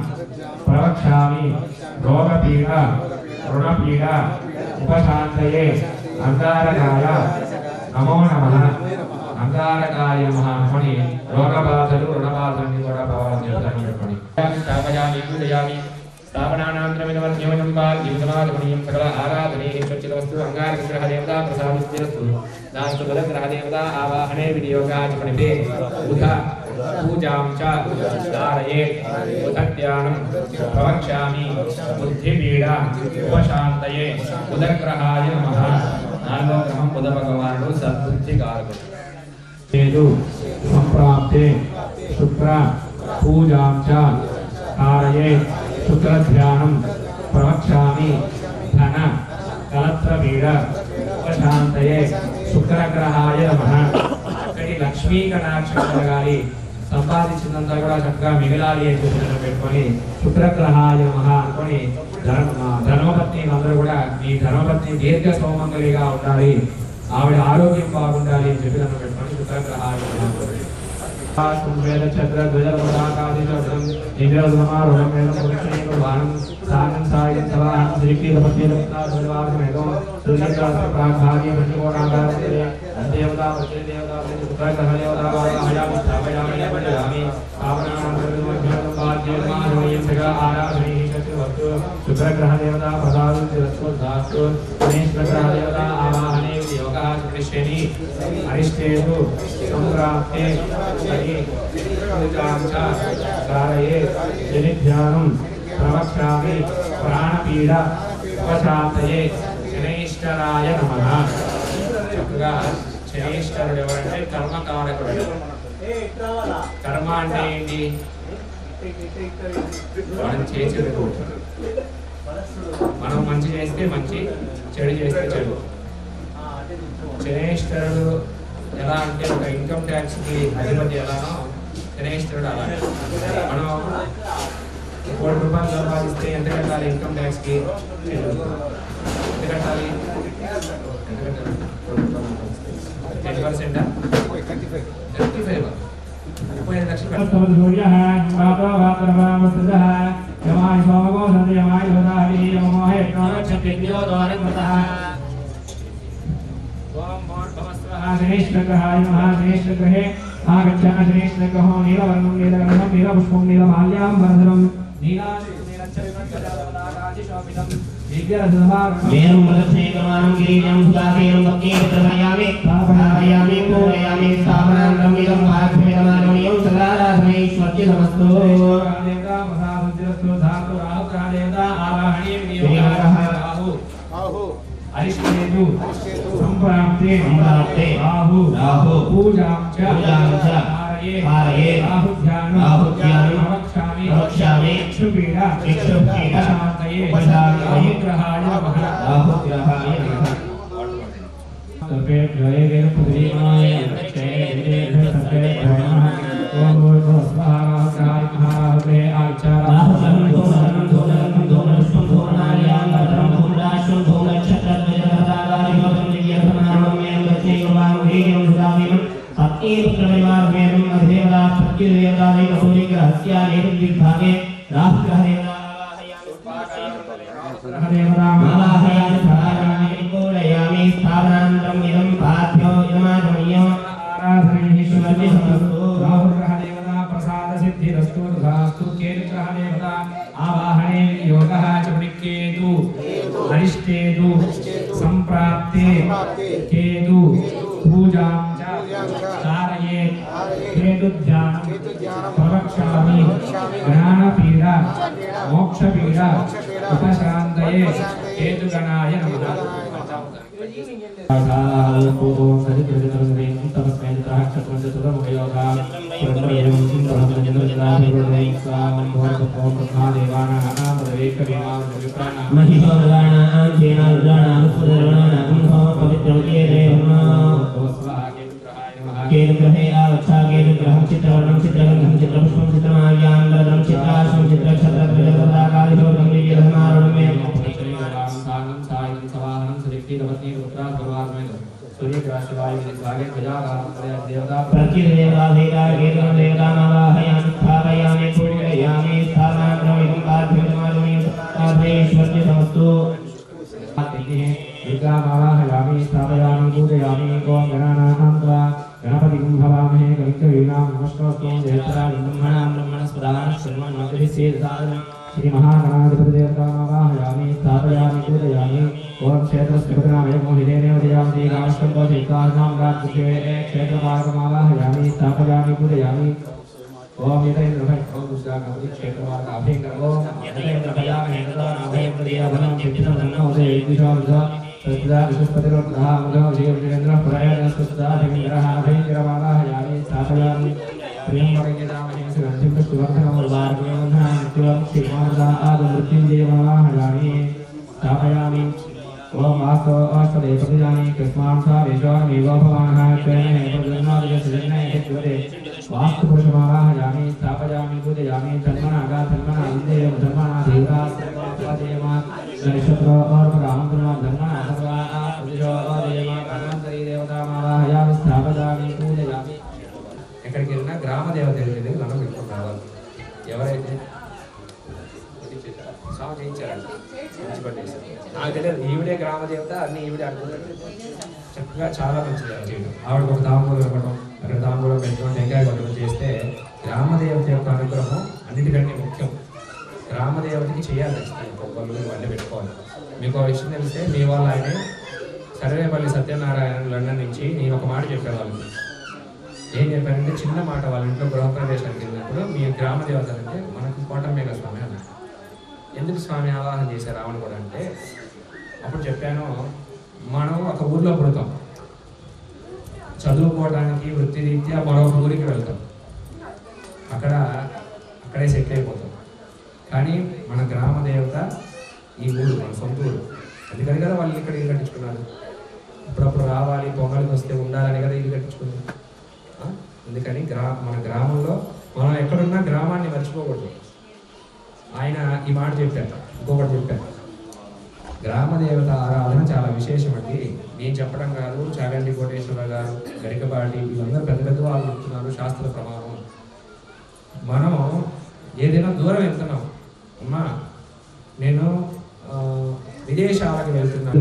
Speaker 4: ప్రవక్ష్యామి రోగపీడ రుణపీడ ఉపశాంతయే అంగారకాయ నమో నమః. అంగారకాయ మహాత్మని రోగబాధలు రుణబాధల్ని కూడా పోవాలని स्थापयामि पूजयामि स्थापनानान्तरमिदमर्घ्यमयं पार्थिवसमागमनीयं सकल आराधनेः स्वच्छितवस्तु अङ्गारग्रहदेवता प्रसादितस्तु नास्तु बलग्रहदेवता आवाहने विनियोगाचमनिते उत पूजां च धारयेत् उदध्यानं प्रवक्ष्यामि बुद्धिपीडा उपशान्तये उदग्रहाय नमः नामग्रहं बुधभगवानुडु सद्बुद्धिकारकुडु हेतु संप्राप्ते शुक्र पूजां च कारयेत् शुक्रध्यानं प्रवक्ष्यामि धन कलत्रपीड उपशान्तये शुक्रग्रहाय नमः అక్కడి లక్ష్మీ కటాక్షం కలగాలి సంపాదించినంత కూడా చక్కగా మిగలాలి అని చెప్పి పెట్టుకొని శుక్రగ్రహాయ నమః అనుకొని ధర్మపత్ని అందరూ కూడా ఈ ధర్మపత్ని దీర్ఘ సౌమంగళిగా ఉండాలి ఆవిడ ఆరోగ్యం బాగుండాలి అని చెప్పి నన్ను పెట్టుకొని శుక్రగ్రహాయ నమః వేద చంద్ర ధ్వజరమదాకాశం ఇంద్రసమారోహం వేద పురుషేణం సాగం సాయం సవాహం శ్రీకీలపత్యేదం సూర్యకాశప్రాఘార్య మణికోణాకారే దేవతా దేవతా శుక్రగ్రహదేవతా వాహయామి స్థాపయామి పఠయామి శుక్రగ్రహదేవత ప్రసాదం శిరస్సు శుక్రగ్రహదేవత ఆవాహనే యోగः కృష్ణేని అరిష్టేషు సంప్రాప్తే పూజాం చ कारयेत् जनिध्यानं प्रवक्ष्यामि प्राणपीडा उपशान्तये शनैश्वराय नमः చక్కగా శనైశ్వరుడు ఎవరంటే కర్మకారకుడు కర్మ అంటే ఏంటి మనం చేసేందుకు మనం మంచి చేస్తే మంచి చెడు చేస్తే చెడు శనైశ్వరుడు ఎలా అంటే ఒక ఇన్కమ్ ట్యాక్స్ కి అధిపతి ఎలానో శనైశ్వరుడు అలా మనం ₹1 సంపాదిస్తే ఎంత కట్టాలి ఇన్కమ్ ట్యాక్స్ కి ఎంత కట్టాలి 10% 35 35 లక్షలు సూర్యః మాతో వాతరవామస్తః యమాయ సోమగో సంధ్యమాయ హోదాహి యమోహే ప్రణక్షత్యో ద్వారకృతః ఓం భవస్వః శనైశ్వరగ్రహాయ నమః శనైశ్వరగ్రహే ఆగచ్చన శనైశ్వరగ్రహో నీలవర్ణం నీలగంధం నీలపుష్పం నీలమాల్యాం వరధరం మేరం వదసేకమానం గిరిజం సుదాసేనం వక్కేత్రయామి స్థాపయామి పూజయామి స్థాపనాంతం ఇదం భాగ్యమిదమానమయం సదారాధనైశ్వర్య సమస్తో దేవతా ప్రసాదస్సు ధాతు రాహు దేవతా ఆవాహణే రాహు అరిష్టేతు సంప్రాప్తే రాహు పూజాం చ कारयेत् आहुध्यानं प्रवक्ष्यामि इक्षुपीडा उपशान्तये ग्रहाय नमः आहुग्रहाय नमः तपे जये वेद पुत्रीमाय चये सत्ये नमः ओम भूर्भुवः स्वाहा महावे आचारः अरिष्टेतु संप्राप्ते केतु पूजां च कारयेत् हेतुध्यानं प्रवक्ष्यामि ज्ञानपीडा मोक्षपीडा उपशान्तये हेतुगणाय नमः केन्द्रहे आवच्छा केन्द्रग्रहं चित्रवर्णं चित्रगन्धं चित्रपुष्पं चित्रमाल्याम्बरं चित्राशं चित्रक्षत्रध्वजपताकादिशोधं दिव्यधर्मारुणमेव सागं सायं सवाहनं सृष्टिरवती रुद्रा सर्वात्मेन सूर्यग्राशिवाय विभागे गजागात्रय देवता प्रतिदेवता देवता केन्द्रं देवतामावाहयामि स्थापयामि पूजयामि स्थापनान्तरमिदं पार्थ्यमानमि आधेश्वर्य समस्तु विद्यामावाहयामि स्थापयामि पूजयामि ओम गणानां त्वा गणपतिं भवामहे कविं कवीनां नमस्कृत्य जयत्रा ब्रह्मणां ब्रह्मणः
Speaker 5: श्री महागणाधिपतिदेवतामावाहयामि स्थापयामि पूजयामि ओम क्षेत्रस्थितनामय मोहिदेनेव दयामि गावस्कंदोषिकानां गात्रे क्षेत्रमार्गमावाहयामि स्थापयामि पूजयामि ओम यतेन्द्रभय ओम दुष्टागमति क्षेत्रमार्गाभिङ्ग ओम यतेन्द्रभयामि हेतदानामयप्रदियावनं चित्तनन्नोदे दिशोविद तद्दा विष्णुपतिरोद्धामदो जीवजेन्द्र प्रयाणस्तुदाभिङ्गरः अभिङ्गरमावाहयामि स्थापयामि प्रियंवरयदामहि सुगन्धिपुष्पवर्धनमर्वार्गेवन्हा नित्यं श्रीमानदा आदमृत्युञ्जयमावाहयामि स्थापयामि ओम आस्तो आस्तदे प्रतिजानि कृष्मांसा वेशामि भवानः स्वयं प्रजन्नादिजसजन्नय हेतुवदे वास्तुपुरुषमावाहयामि स्थापयामि पूजयामि तन्मनागा तन्मना विद्येव धर्मना देवता सर्वदेवा नक्षत्र और परामंत्रणा धर्मना सर्वा आदिजो आदिमा धर्मांतरी देवतामावाहयामि स्थापयामि पूजयामि
Speaker 4: ఎక్కడికి వెళ్ళినా గ్రామ దేవత దగ్గరికి మనం పెట్టుకుని రావాలి. ఎవరైతే స్వామి చేయించారంట మంచి పని చేశారు. నాకు తెలియదు ఈవిడే గ్రామ దేవత అన్ని ఈవిడే అనుకున్నాడు. చక్కగా చాలా మంచిది అలా చేయడం. ఆవిడకి ఒక తాంబూలం ఇవ్వడం, అక్కడ తాంబూలం పెట్టడం, టెంకాయ కొట్టడం చేస్తే గ్రామ దేవత యొక్క అనుగ్రహం అన్నిటికంటే ముఖ్యం. గ్రామ దేవతకి చేయాలి, కొబ్బళ్ళు ఇవన్నీ పెట్టుకోవాలి. మీకు ఆ విషయం తెలిస్తే మీ వాళ్ళు ఆయనే సర్వేపల్లి సత్యనారాయణ లండన్ నుంచి నేను ఒక మాట చెప్పేవాళ్ళకి. ఏం చెప్పారంటే చిన్న మాట, వాళ్ళ ఇంట్లో గృహప్రవేశానికి వెళ్ళినప్పుడు మీ గ్రామ దేవత అంటే మనకు కోటమేఘ స్వామి అన్నారు. ఎందుకు స్వామి ఆవాహన చేశారు రావణ కూడా అంటే అప్పుడు చెప్పాను, మనం ఒక ఊర్లో పుడతాం, చదువుకోవడానికి వృత్తిరీత్యా మరొక ఊరికి వెళ్తాం, అక్కడే సెటిల్ అయిపోతాం. కానీ మన గ్రామ దేవత ఈ ఊరు, మన సొంత ఊరు. అందుకని కదా వాళ్ళు ఇక్కడ ఇల్లు కట్టించుకున్నారు. అప్పుడప్పుడు రావాలి, పొంగలికి వస్తే ఉండాలని కదా ఇల్లు కట్టించుకున్నారు. అందుకని మన గ్రామంలో మనం ఎక్కడున్నా గ్రామాన్ని మర్చిపోకూడదు. ఆయన ఈ మాట చెప్పారు, ఇంకొకటి చెప్పారు, గ్రామ దేవత ఆరాధన చాలా విశేషం అండి. నేను చెప్పడం కాదు, చాగంటి కోటేశ్వర గారు, గరికపాటి వీళ్ళందరూ పెద్ద పెద్ద వాళ్ళు చెప్తున్నారు, శాస్త్ర ప్రమాణం. మనం ఏదైనా దూరం వెళ్తున్నాం, అమ్మా నేను విదేశాలకు వెళ్తున్నాను,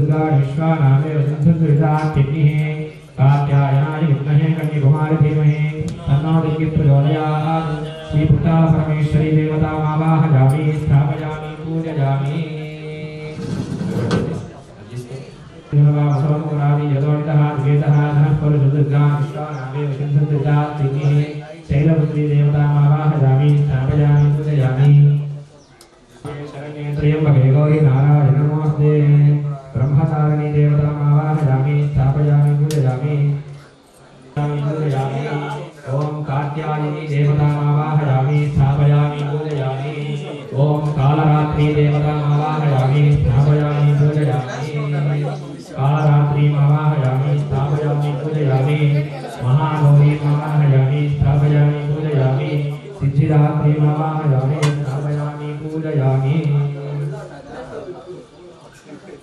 Speaker 4: कात्यायनाय विद्महे कन्याकुमारी धीमहि तन्नो दुर्गे प्रचोदयात्। श्री पुट्टा परमेश्वरी देवतामावाहयामि स्थापयामि पूजयामि। नमः यदोनितः द्वेतः धनस्परुषदुर्गा विश्वानामे वसुन्धुर्गा तिथिः शैलपुत्री देवतामावाहयामि स्थापयामि पूजयामि। शरण्ये त्र्यम्बके गौरी नारायण नमोऽस्ते। ब्रह्मचारिणी देवतामावाहयामि स्थापयामि पूजयामि। ओम कात्यायनी देवतामावाहयामि स्थापयामि पूजयामि। ओम कालरात्रि देवतामावाहयामि स्थापयामि पूजयामि। कालरात्रिमावाहयामि स्थापयामि पूजयामि। महागौरीमावाहयामि स्थापयामि पूजयामि। सिद्धिदात्रिमावाहयामि स्थापयामि पूजयामि।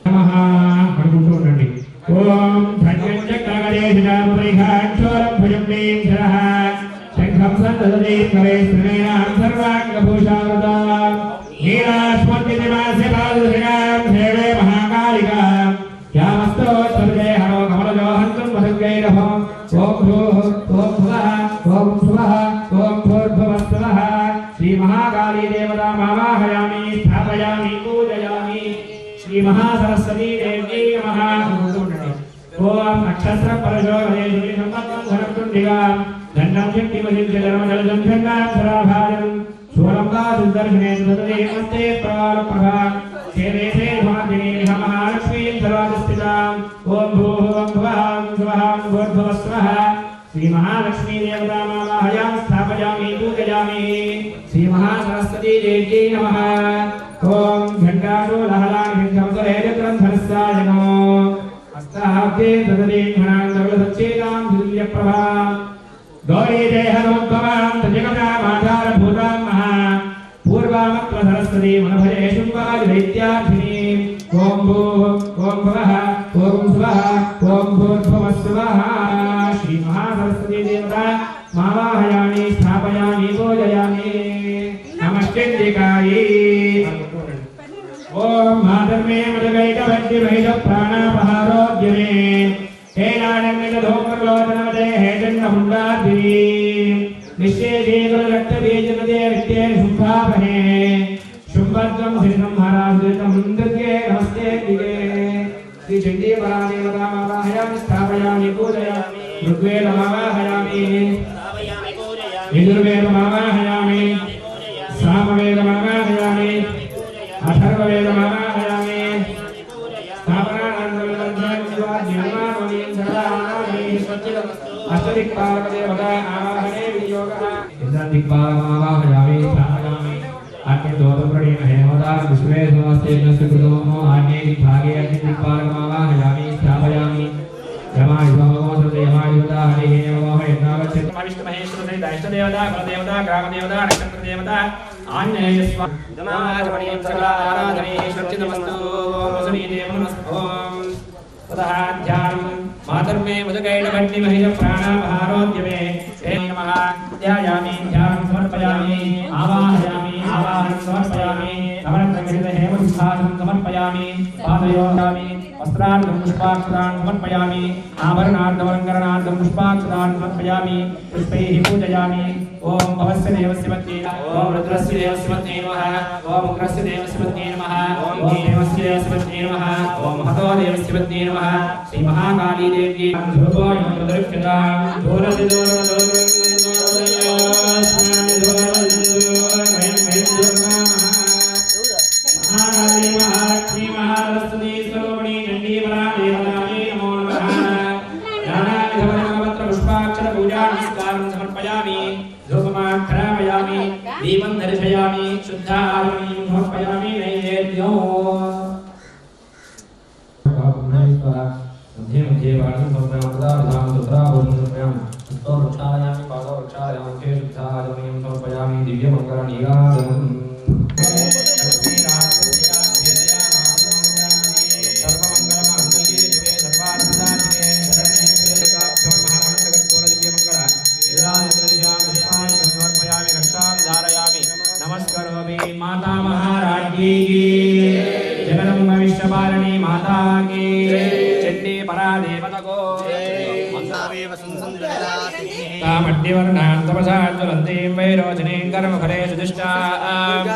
Speaker 4: नमः अनुకుంటుండండి। ओम धन्यं चक्रगदेशनाम परिघाक्षोरं भुजम्नीं धरः शंखं सन्ददते करे श्रेणां सर्वाङ्गभूषावृता नीलास्मद्दितिमास्य पादुषगां सेवे महाकालिकां यामस्तो सर्वे हरो कमलजो हन्तं वसुगैरभो ओम भूः ओम भुवः ओम सुवः ओम भूर्भुवस्सवः। श्री महाकाली देवता मावाहयामि स्थापयामि पूजयामि। श्री महासरस्वती देवी नमः। ओम नक्षत्र परशोभये संपत्तं धनकुण्डिकां दण्डं शक्तिमसिद्ध धर्मजलजं खण्डां सराभाजं शूलं सुदर्शने सुदते मस्ते प्रवालप्रभा सेवेते भागिनी महालक्ष्मीं सर्वाधिष्ठितां ओम भूः ओम भुवः ओम सुवः ओम भूर्भुवस्सवः। श्री महालक्ष्मी देवता मावाहयामि स्थापयामि पूजयामि। श्री महासरस्वती देवी नमः। ओम घंटाडो लहलानि शब्दहेजत्रं धनस्साय नमो हस्ताब्दे ददले घनान्दवलसच्चेतां दिव्यप्रभा गौरी देहरोद्भवां तजगतामाधारभूतां महा पूर्वामत्व सरस्वती मनभजे शुम्भादिदैत्यार्थिनीं ओम भूः ओम भुवः ओम सुवः ओम भूर्भुवस्सवः। श्री महासरस्वती देवता मावाहयामि स्थापयामि पूजयामि। नमश्चंडिकायै ओम माधर्मे मदगैकवद्य महिष प्राणापहारोद्यमे हेलानमित धूम्रलोचनमदे हेजन्नहुण्डाद्रि
Speaker 5: निश्चेदेव रक्तबीजनदे विद्ये शुम्भावहे शुम्भद्वं हरिसंहाराद्वैतं दुर्गे नमस्ते दिगे श्री चण्डी परादेवतामावाहयामि स्थापयामि पूजयामि ऋग्वेदमावाहयामि यजुर्वेदमावाहयामि सामवेदमावाहयामि अथर्ववेदमावाहयामि अष्टदिक्पालकदेवता आवाहने विनियोगः इंद्रदिक्पालकमावाहयामि स्थापयामि आज्ञोदप्रणेन हेमोदार विश्वे समस्तेन सुकृतमो आज्ञे दिग्भागे अग्निदिक्पालकमावाहयामि स्थापयामि यमायुधमोसदेवायुधा हरिः नमो यज्ञावच्छेद विष्णुमहेश्वर सहित इष्टदेवता कुलदेवता ग्रामदेवता नक्षत्रदेवता आञ्जनेय स्वामी नमाजमणिं सकला आराधनेश्वर्चितमस्तु वसुनीदेव नमस्तु ततः ध्यानं मातर्मे मुदगैडभट्टि महिष प्राणापहारोद्यमे हे नमः ध्यायामि ध्यानं समर्पयामि आवाहयामि आवाहनं समर्पयामि नवरत्नगृहीत हेमसिंहासनं समर्पयामि पादयोगामि वस्त्रार्थं पुष्पाक्षतान् समर्पयामि आभरणार्थमलङ्करणार्थं पुष्पाक्षतान् समर्पयामि पुष्पैः पूजयामि ओम भवस्य देवस्य पत्नी ओम रुद्रस्य देवस्य पत्नी नमः ओम उग्रस्य देवस्य पत्नी नमः ओम देवस्य देवस्य पत्नी नमः ओम हतो देवस्य पत्नी नमः श्री महाकाली देवी धूपोयं प्रदक्षिणा महाकाली महालक्ष्मी महासरस्वती स्वरूपिणी चण्डी परादेवतायै नमो नमः नानाविधपत्र पुष्पाक्षर पूजा नमस्कारं समर्पयामि धूपमाघ्रापयामि दीपं दर्शयामि शुद्धारमणीं समर्पयामि नैवेद्यो मध्ये मध्ये वाणं समर्पयामि उदारधाम सुत्राभूषणं समर्पयामि हस्तो वृक्षालयामि पादो वृक्षालयामि चे शुद्धारमणीं समर्पयामि दिव्यमङ्गलनीराजनम् नमस्करोमि माता महाराज्ञी की जगदम्ब विश्वपालिनी माता की चण्डी परादेवता को तामड्यवर्णां तपसा ज्वलन्तीं वैरोचनीं कर्मफले सुदिष्टाम्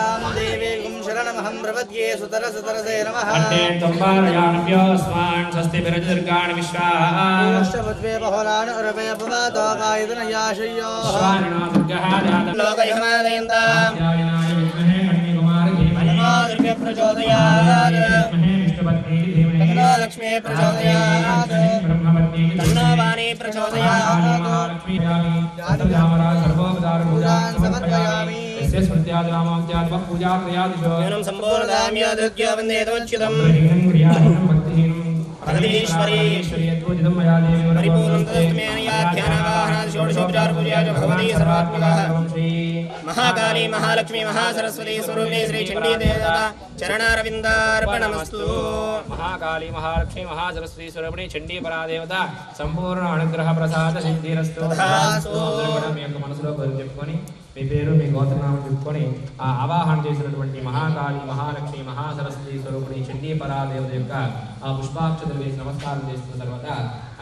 Speaker 6: शरणमहं प्रपद्ये सुतर सुतरसे नमः
Speaker 5: अन्ये त्वम्बारयानभ्योऽस्मान् स्वस्तिभिर्दीर्घाणि विश्वाः
Speaker 6: अष्टपद्मे बहुलानि उरवे अपवादो गायतनयाशय्योः
Speaker 5: स्वामिनो दुर्गः जातः
Speaker 2: लोकयमादयन्ताम्
Speaker 5: ध्यायनाय विद्महे कन्यकुमारी धीमहि
Speaker 2: दुर्गे प्रचोदयात्
Speaker 5: विद्महे विष्णुपत्नी धीमहि
Speaker 2: तन्नो लक्ष्मी प्रचोदयात्
Speaker 5: ब्रह्मपत्नी
Speaker 2: तन्नो वाणी प्रचोदयात्
Speaker 5: महालक्ष्मी यामि जातजामरा सर्वोपचार पूजां समर्पयामि यस्य स्मृत्यादिनामाद्याद्वः पूजा क्रियादिशो
Speaker 2: यूनं सम्पूर्णदाम्य दुर्ग्यो वन्देतमच्युतम्
Speaker 5: हरिं क्रियाहीनं भक्तिहीनं
Speaker 2: परिपूर्णं तदस्तमेन या ध्यानावाहनादि षोडशोपचार पूजया च भगवती सर्वात्मकः महाकाली महालक्ष्मी महासरस्वती स्वरूपिणी श्री चण्डी देवता चरणारविन्दार्पणमस्तु
Speaker 5: महाकाली महालक्ष्मी महासरस्वती स्वरूपिणी चण्डी परादेवता संपूर्ण अनुग्रह प्रसाद सिद्धिरस्तु మీ యొక్క మనసులో కోరిక చెప్పుకొని మీ పేరు మీ గోత్రనామం చెప్పుకొని ఆ ఆవాహన చేసినటువంటి మహాకాళి మహాలక్ష్మి మహాసరస్వతి స్వరూపిణి చండీ పరాదేవత యొక్క ఆ పుష్పాక్షతలు వేసి నమస్కారం చేసిన తర్వాత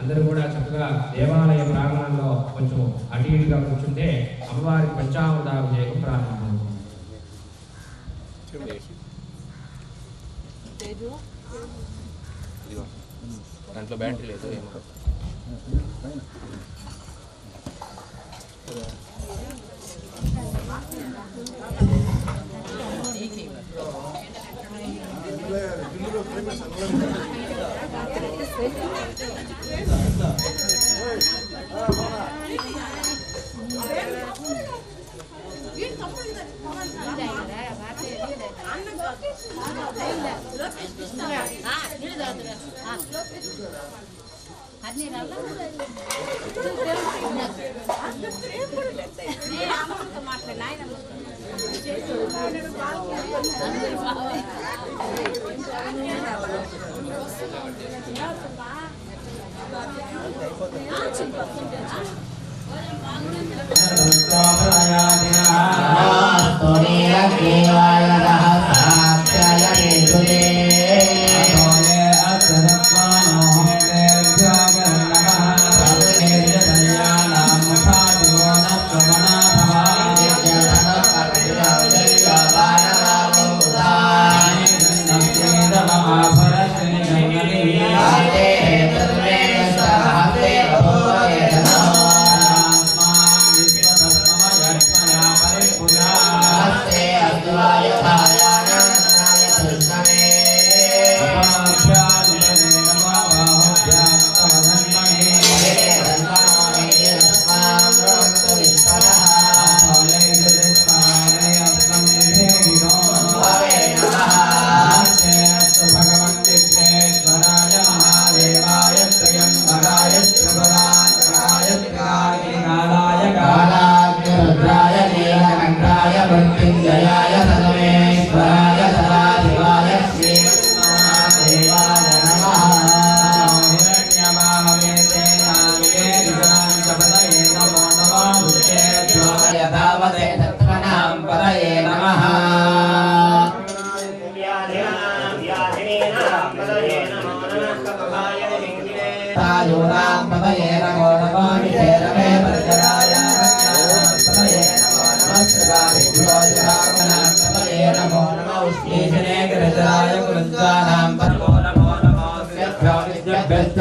Speaker 5: అందరూ కూడా చక్కగా దేవాలయ ప్రాంగణంలో కొంచెం అటు ఇటుగా కూర్చుంటే అమ్మవారికి పంచామృతాభిషేకం ప్రారంభమవుతుంది.
Speaker 4: దాంట్లో బ్యాటరీ లేదు ఏమో
Speaker 5: Namo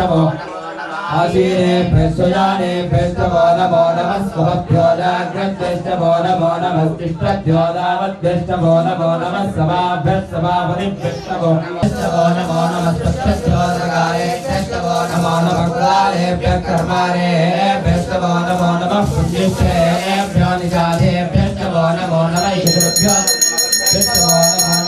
Speaker 7: नमो आशीने भ्रष्टयाने भ्रष्टवो नमो नमः स्वभ्यो जाग्रद्भ्यष्टवो नमो नमस्तिष्ठभ्यो दावद्भ्यष्टवो नमो नमः समाभ्यस्समापरिभ्यष्टवो नमो नमस्तभ्यो सगाये भ्यष्टवो नमो नमः कुलालेभ्यः कर्मारेभ्यष्टवो नमो नमः पुण्येभ्यो निषादे भ्यष्टवो नमो नमः ईश्वरेभ्यो भ्यष्टवो नमो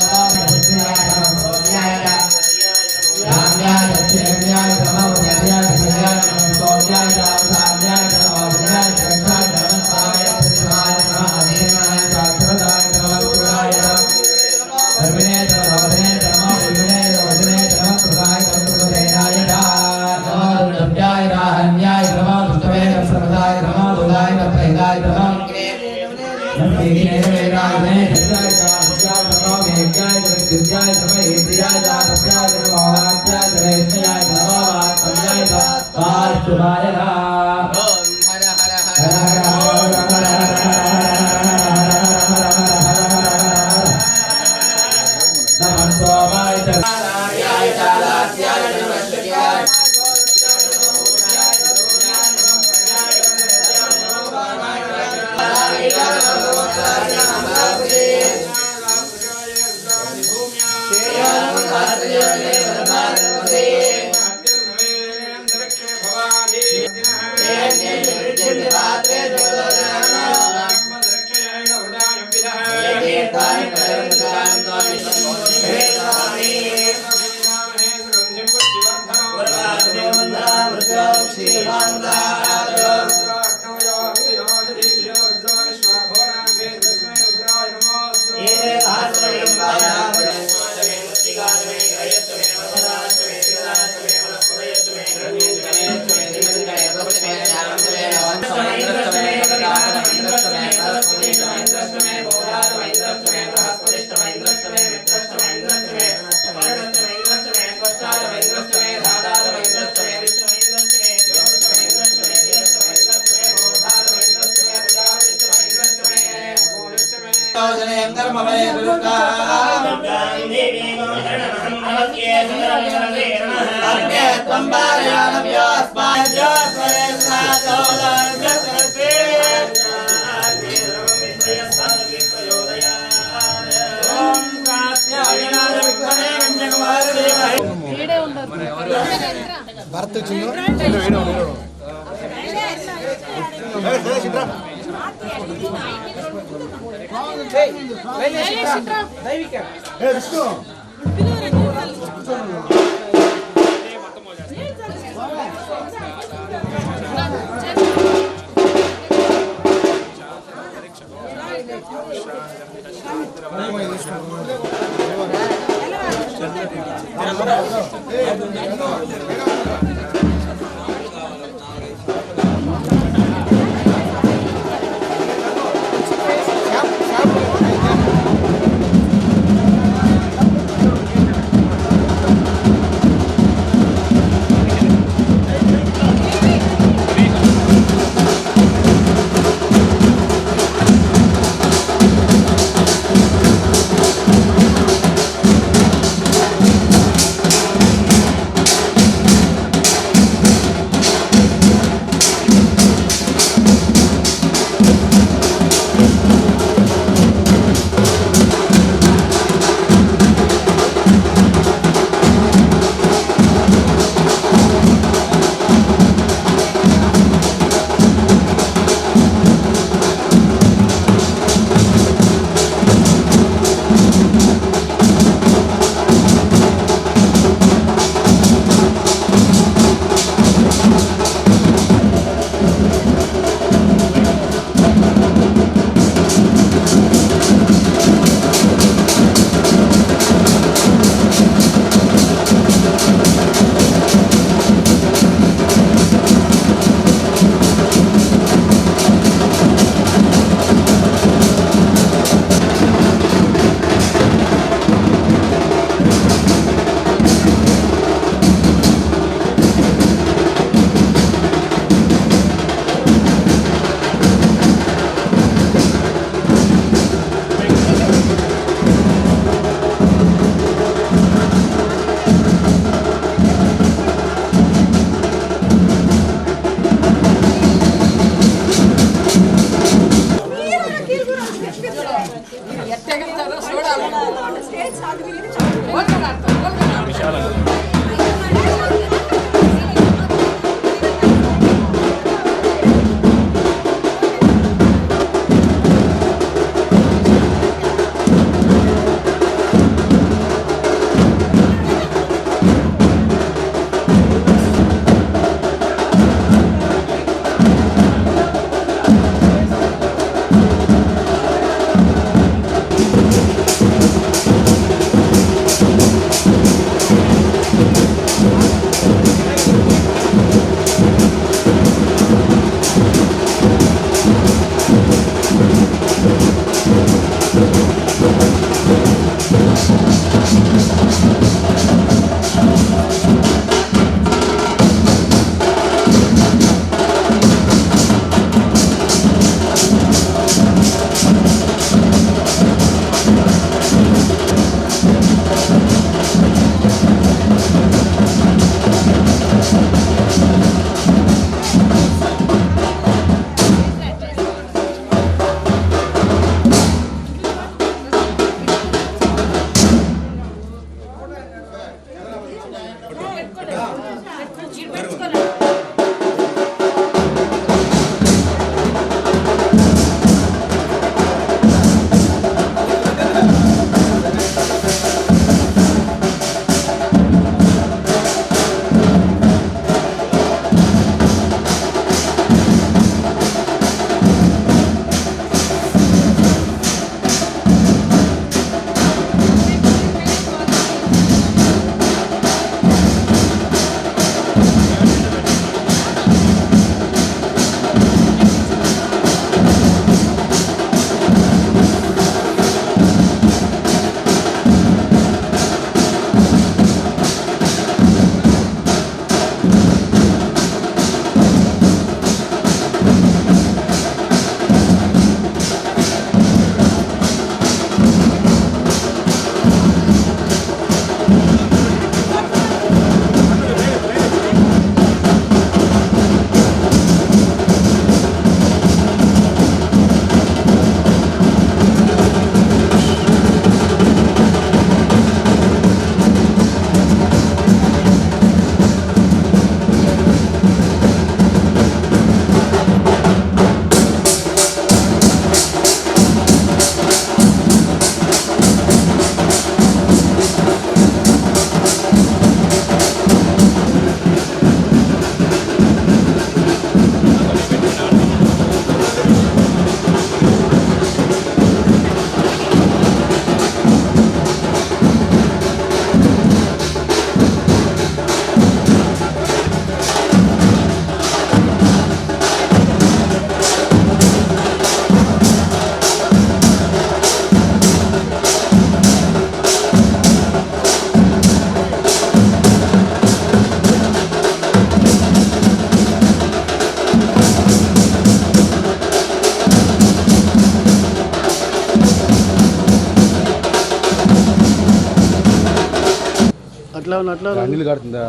Speaker 8: నీళ్ళు కడుతుందా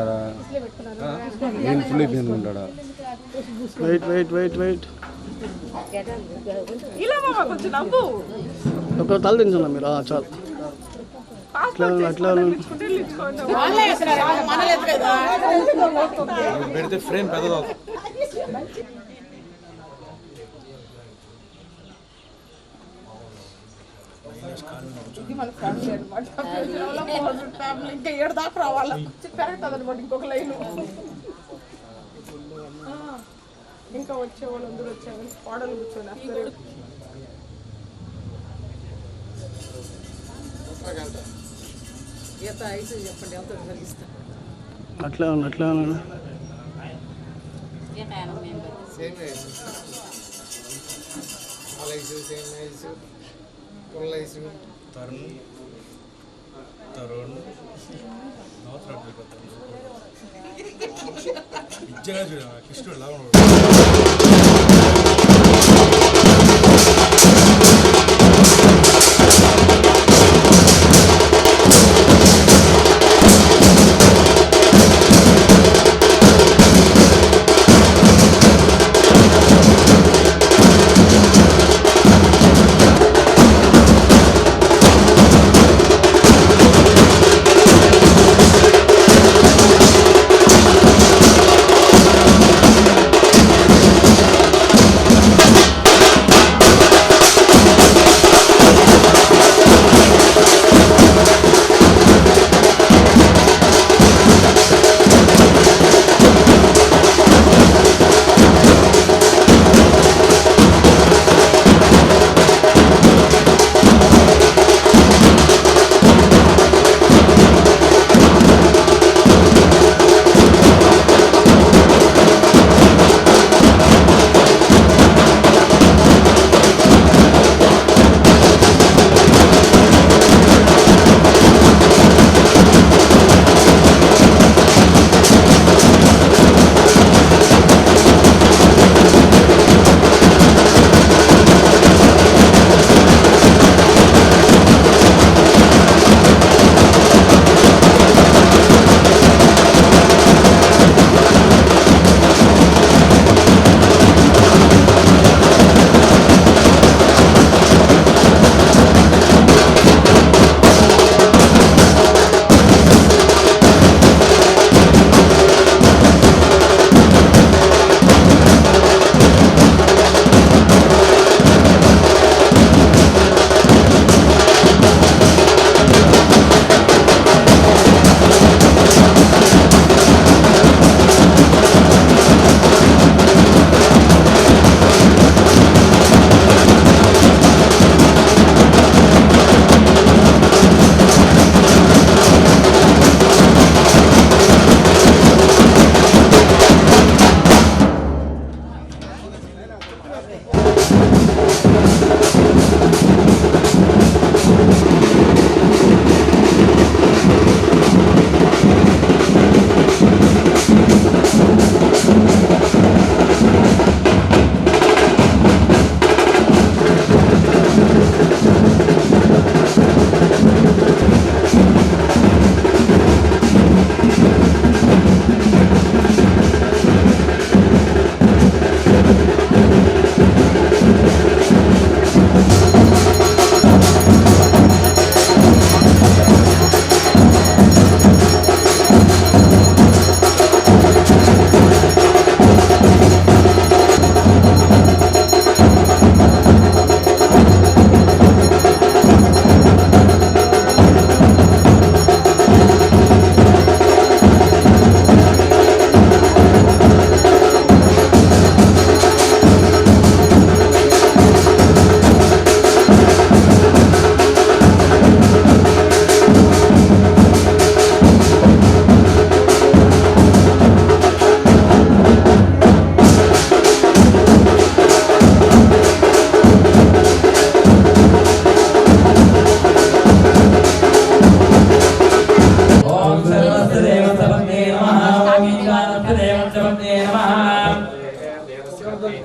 Speaker 8: నేను ఫుల్ అయిపోయింది ఉంటాడా
Speaker 9: వెయిట్ ఒక తల దించండి మీరు చాలు అట్లా
Speaker 8: పెడితే ఫ్రేమ్ పెద్దది
Speaker 10: ఇంకా 7 దాకా రావాలా కరెక్ట్ అదనమాట ఇంకొక లైన్ ఇంకా వచ్చే వాళ్ళందరూ వచ్చారు పాడలు కూర్చోండి చెప్పండి ఎంత కలిగిస్తా
Speaker 9: అట్లా
Speaker 8: సేమ్ తరుణ్ ఇచ్చగా చూడ కృష్ణుడు లాగా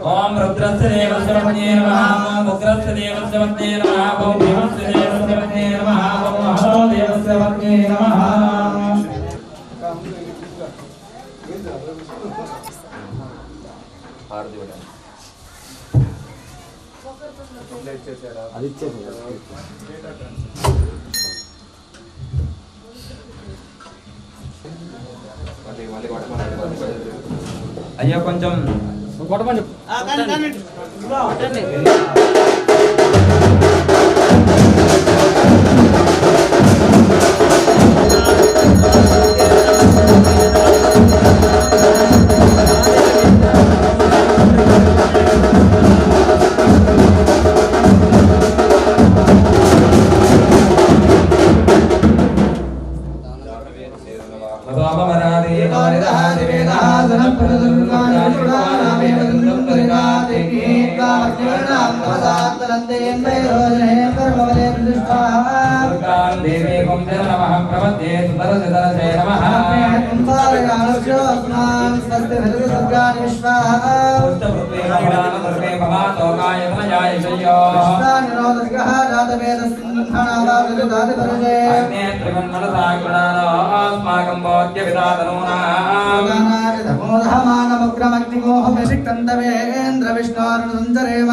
Speaker 5: ओम रुद्रस्य देवस्य वन्दे नमः ओम उग्रस्य देवस्य वन्दे नमः ओम भीमस्य देवस्य वन्दे नमः ओम महादेवस्य वन्दे नमः
Speaker 8: అది ఇచ్చేసి
Speaker 4: అయ్యా కొంచెం
Speaker 8: కొట్టమని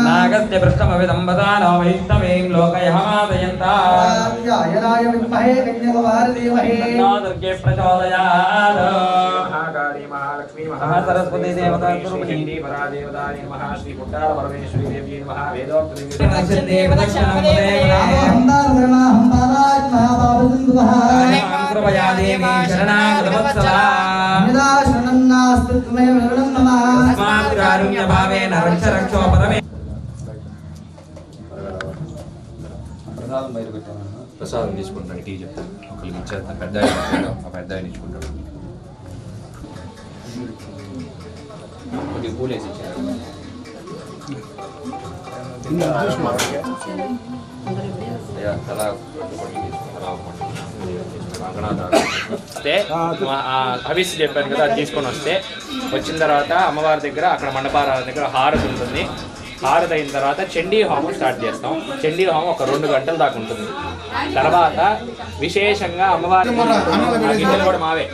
Speaker 4: నాగస్య పృష్ఠమవిదంబదానో వైష్ణవీం లోకయమాదయంతాయ విద్మహే కన్యకుమారధీమహి తన్నో దుర్గే ప్రచోదయాత్.
Speaker 5: महाकाली महालक्ष्मी महासरस्वती देवता स्वरूपिणी परादेवताय नमः श्री कुट्टार परमेश्वरी देवी नमः वेदोक्त
Speaker 4: देवी शरणागतवत्सला कारुण्यभावेन रक्ष रक्षो परमे
Speaker 11: ప్రసాదం తీసుకుంటాను టీ చెప్తాను ఒకరికి ఇచ్చేస్తాను పెద్ద ఆ పెద్ద ఆయన ఇచ్చుకుంటాడు కొద్దిగా పూలేసి ఇచ్చారు తలా
Speaker 5: వస్తే హవిస్ చెప్పాను కదా అది తీసుకొని వస్తే వచ్చిన తర్వాత అమ్మవారి దగ్గర అక్కడ మండపారాల దగ్గర హారతి ఉంటుంది. హారతి అయిన తర్వాత చండీ హోమం స్టార్ట్ చేస్తాం. చండీ హోమం ఒక 2 గంటల దాకా ఉంటుంది. తర్వాత విశేషంగా అమ్మవారి గిన్నెలు కూడా మావే.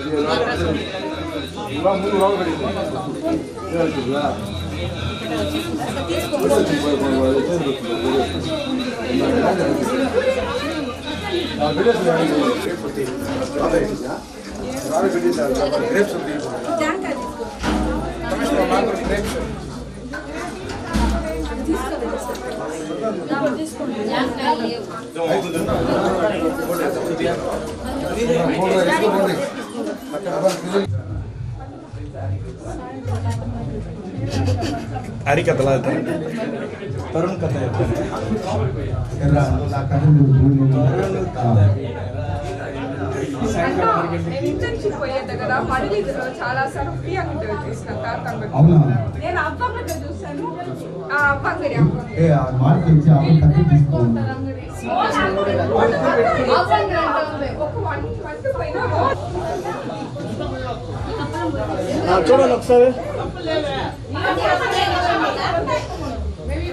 Speaker 8: హరికథలా తరుణ్ కథ
Speaker 10: ఇంటర్న్షిప్ పోయే దగ్గర మడిలిలో చాలా సార్లు ఫ్రీ అంగడి చూసిన నేను అబ్బాయి చూసాను. అబ్బాయి
Speaker 9: చూడండి ఒకసారి
Speaker 10: Maybe